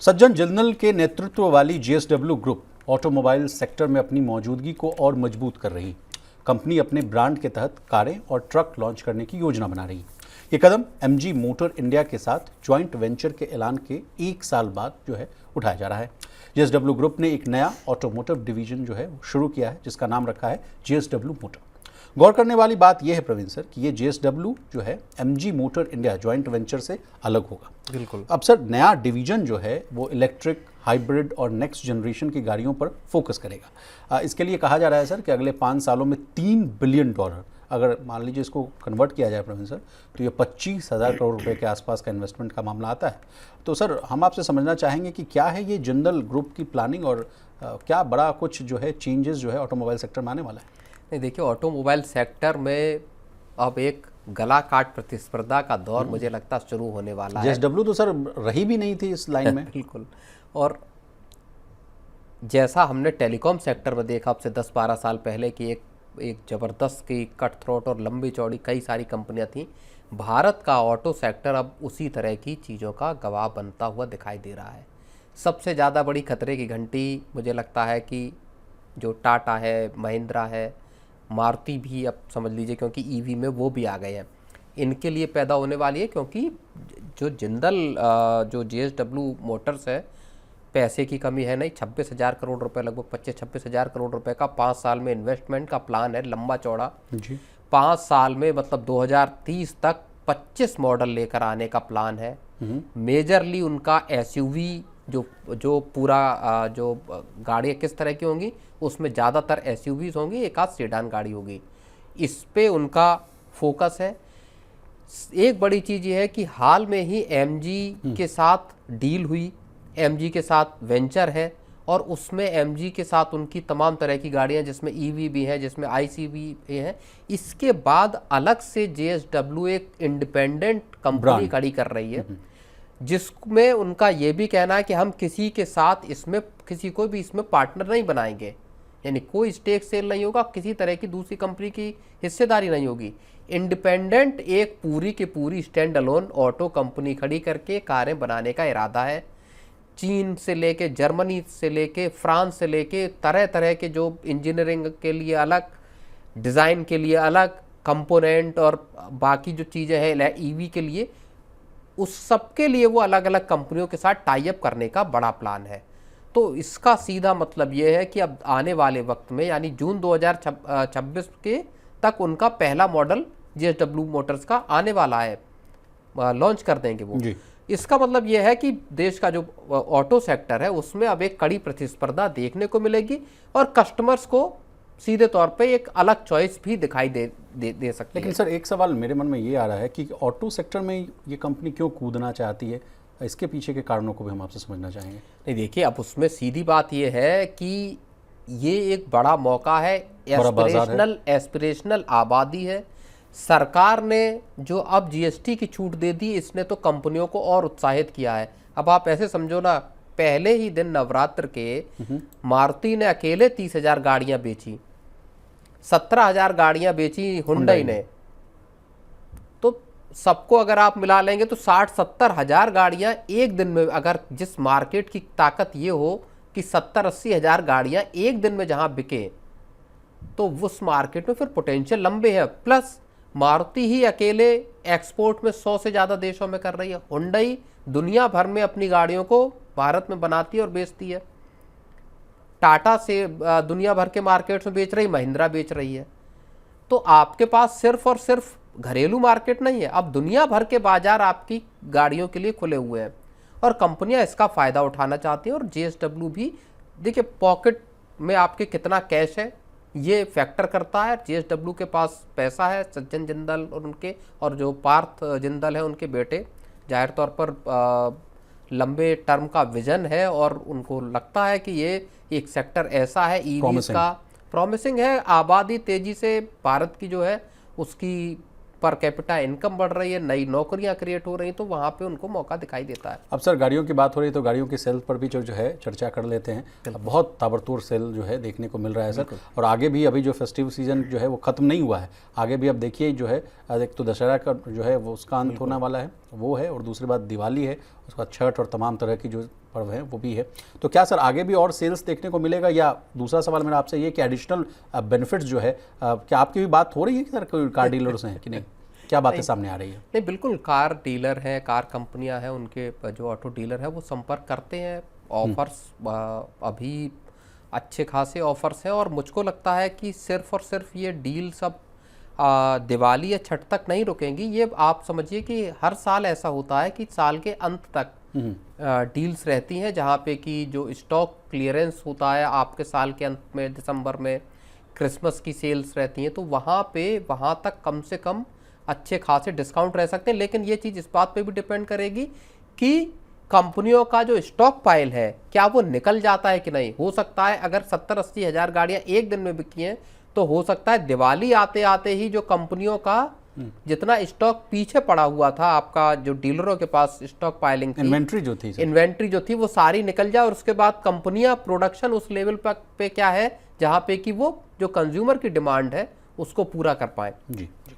सज्जन जिंदल के नेतृत्व वाली जेएसडब्ल्यू ग्रुप ऑटोमोबाइल सेक्टर में अपनी मौजूदगी को और मजबूत कर रही। कंपनी अपने ब्रांड के तहत कारें और ट्रक लॉन्च करने की योजना बना रही। ये कदम एमजी मोटर इंडिया के साथ ज्वाइंट वेंचर के ऐलान के 1 साल बाद उठाया जा रहा है। जेएसडब्ल्यू ग्रुप ने एक नया ऑटोमोटिव डिवीजन शुरू किया है, जिसका नाम रखा है जेएसडब्ल्यू मोटर। गौर करने वाली बात यह है प्रवीण सर कि ये JSW MG motor India joint venture से अलग होगा। बिल्कुल। अब सर नया डिवीजन वो इलेक्ट्रिक, हाइब्रिड और नेक्स्ट जनरेशन की गाड़ियों पर फोकस करेगा। इसके लिए कहा जा रहा है सर कि अगले 5 सालों में $3 बिलियन, अगर मान लीजिए इसको कन्वर्ट किया जाए प्रवीण सर, तो ये 25,000 करोड़ रुपए के आसपास का इन्वेस्टमेंट का मामला आता है। तो सर हम आपसे समझना चाहेंगे कि क्या है ये जिंदल ग्रुप की प्लानिंग और क्या बड़ा कुछ चेंजेस ऑटोमोबाइल सेक्टर में आने वाला है? नहीं, देखिए ऑटोमोबाइल सेक्टर में अब एक गला काट प्रतिस्पर्धा का दौर मुझे लगता शुरू होने वाला है। जेएसडब्ल्यू तो सर रही भी नहीं थी इस लाइन में। बिल्कुल। और जैसा हमने टेलीकॉम सेक्टर में देखा अब से 10-12 साल पहले कि एक ज़बरदस्त की कट थ्रोट और लंबी चौड़ी कई सारी कंपनियां थीं, भारत का ऑटो सेक्टर अब उसी तरह की चीज़ों का गवाह बनता हुआ दिखाई दे रहा है। सबसे ज़्यादा बड़ी खतरे की घंटी मुझे लगता है कि जो टाटा है, महिंद्रा है, मारुति भी अब समझ लीजिए, क्योंकि ईवी में वो भी आ गए हैं, इनके लिए पैदा होने वाली है। क्योंकि जो जिंदल जो जेएसडब्ल्यू मोटर्स है, पैसे की कमी है नहीं। 26,000 करोड़ रुपए, लगभग 25-26,000 करोड़ रुपए का 5 साल में इन्वेस्टमेंट का प्लान है, लंबा चौड़ा जी। 5 साल में मतलब 2030 तक 25 मॉडल लेकर आने का प्लान है। मेजरली उनका एसयूवी जो पूरा जो गाड़ियाँ किस तरह की होंगी, उसमें ज़्यादातर एसयूवीज होंगी, एक आध सेडान गाड़ी होगी, इस पे उनका फोकस है। एक बड़ी चीज़ ये है कि हाल में ही एमजी के साथ डील हुई, एमजी के साथ वेंचर है और उसमें एमजी के साथ उनकी तमाम तरह की गाड़ियाँ, जिसमें ईवी भी हैं, जिसमें आईसी भी हैं। इसके बाद अलग से जेएसडब्ल्यू एक इंडिपेंडेंट कंपनी खड़ी कर रही है, जिसमें उनका ये भी कहना है कि हम किसी के साथ इसमें किसी को भी इसमें पार्टनर नहीं बनाएंगे, यानी कोई स्टेक सेल नहीं होगा, किसी तरह की दूसरी कंपनी की हिस्सेदारी नहीं होगी। इंडिपेंडेंट एक पूरी की पूरी स्टैंड अलोन ऑटो कंपनी खड़ी करके कारें बनाने का इरादा है। चीन से लेके, जर्मनी से लेके, फ्रांस से लेके, तरह तरह के जो इंजीनियरिंग के लिए अलग, डिज़ाइन के लिए अलग, कंपोनेंट और बाकी जो चीज़ें हैं ईवी के लिए, उस सब के लिए वो अलग अलग कंपनियों के साथ टाई अप करने का बड़ा प्लान है। तो इसका सीधा मतलब ये है कि अब आने वाले वक्त में, यानी जून 2026 के तक उनका पहला मॉडल जेएसडब्ल्यू मोटर्स का आने वाला है, लॉन्च कर देंगे वो जी। इसका मतलब ये है कि देश का जो ऑटो सेक्टर है उसमें अब एक कड़ी प्रतिस्पर्धा देखने को मिलेगी और कस्टमर्स को सीधे तौर पे एक अलग चॉइस भी दिखाई दे सकती है। लेकिन सर एक सवाल मेरे मन में ये आ रहा है कि ऑटो सेक्टर में ये कंपनी क्यों कूदना चाहती है? इसके पीछे के कारणों को भी हम आपसे समझना चाहेंगे। नहीं, देखिए अब उसमें सीधी बात ये है कि ये एक बड़ा मौका है, एस्पिरेशनल आबादी है। सरकार ने जो अब जीएसटी की छूट दे दी, इसने तो कंपनियों को और उत्साहित किया है। अब आप ऐसे समझो ना, पहले ही दिन नवरात्र के मारुति ने अकेले 30,000 गाड़ियां बेची, 17,000 गाड़ियां बेची हुंडई ने। तो सबको अगर आप मिला लेंगे तो 60-70 हजार गाड़ियां एक दिन में, अगर जिस मार्केट की ताकत ये हो कि 70-80 हजार गाड़ियां एक दिन में जहां बिके, तो उस मार्केट में फिर पोटेंशियल लंबे है। प्लस मारुति ही अकेले एक्सपोर्ट में 100 से ज़्यादा देशों में कर रही है। हुंडई दुनिया भर में अपनी गाड़ियों को भारत में बनाती है और बेचती है। टाटा से दुनिया भर के मार्केट्स में बेच रही, महिंद्रा बेच रही है। तो आपके पास सिर्फ और सिर्फ घरेलू मार्केट नहीं है, अब दुनिया भर के बाजार आपकी गाड़ियों के लिए खुले हुए हैं और कंपनियां इसका फ़ायदा उठाना चाहती हैं। और जेएसडब्ल्यू भी, देखिए पॉकेट में आपके कितना कैश है ये फैक्टर करता है। जेएसडब्ल्यू के पास पैसा है, सज्जन जिंदल और उनके, और जो पार्थ जिंदल है उनके बेटे, जाहिर तौर पर लंबे टर्म का विजन है और उनको लगता है कि ये एक सेक्टर ऐसा है ईवी का प्रॉमिसिंग है। आबादी तेजी से भारत की जो है उसकी पर कैपिटा इनकम बढ़ रही है, नई नौकरियां क्रिएट हो रही, तो वहाँ पे उनको मौका दिखाई देता है। अब सर गाड़ियों की बात हो रही है तो गाड़ियों की सेल पर भी जो है चर्चा कर लेते हैं। बहुत ताबड़तोड़ सेल देखने को मिल रहा है सर, और आगे भी अभी जो फेस्टिव सीजन वो ख़त्म नहीं हुआ है, आगे भी अब देखिए एक तो दशहरा का वो उसका अंत होने वाला है, वो है, और दूसरी बात दिवाली है, उसके बाद छठ और तमाम तरह की जो पर्व है वो भी है। तो क्या सर आगे भी और सेल्स देखने को मिलेगा, या दूसरा सवाल मेरा आपसे ये कि एडिशनल बेनिफिट्स जो है क्या आपकी भी बात हो रही है कि सर कोई कार डीलर्स हैं कि नहीं, क्या बातें सामने आ रही है? नहीं, बिल्कुल कार डीलर हैं, कार कंपनियां हैं, उनके जो ऑटो डीलर है वो संपर्क करते हैं। ऑफर्स अभी अच्छे खासे ऑफर्स हैं, और मुझको लगता है कि सिर्फ और सिर्फ ये डील सब दिवाली या छठ तक नहीं रुकेंगी। ये आप समझिए कि हर साल ऐसा होता है कि साल के अंत तक डील्स रहती हैं, जहाँ पे कि जो स्टॉक क्लियरेंस होता है आपके साल के अंत में, दिसंबर में क्रिसमस की सेल्स रहती हैं, तो वहाँ तक कम से कम अच्छे खासे डिस्काउंट रह सकते हैं। लेकिन ये चीज़ इस बात पे भी डिपेंड करेगी कि कंपनियों का जो स्टॉक पाइल है क्या वो निकल जाता है कि नहीं। हो सकता है अगर 70-80 हज़ार गाड़ियाँ एक दिन में बिकी हैं, तो हो सकता है दिवाली आते आते ही जो कंपनियों का जितना स्टॉक पीछे पड़ा हुआ था, आपका जो डीलरों के पास स्टॉक पाइलिंग थी, इन्वेंट्री जो थी वो सारी निकल जाए, और उसके बाद कंपनियां प्रोडक्शन उस लेवल पे क्या है जहां पे कि वो जो कंज्यूमर की डिमांड है उसको पूरा कर पाए। जी।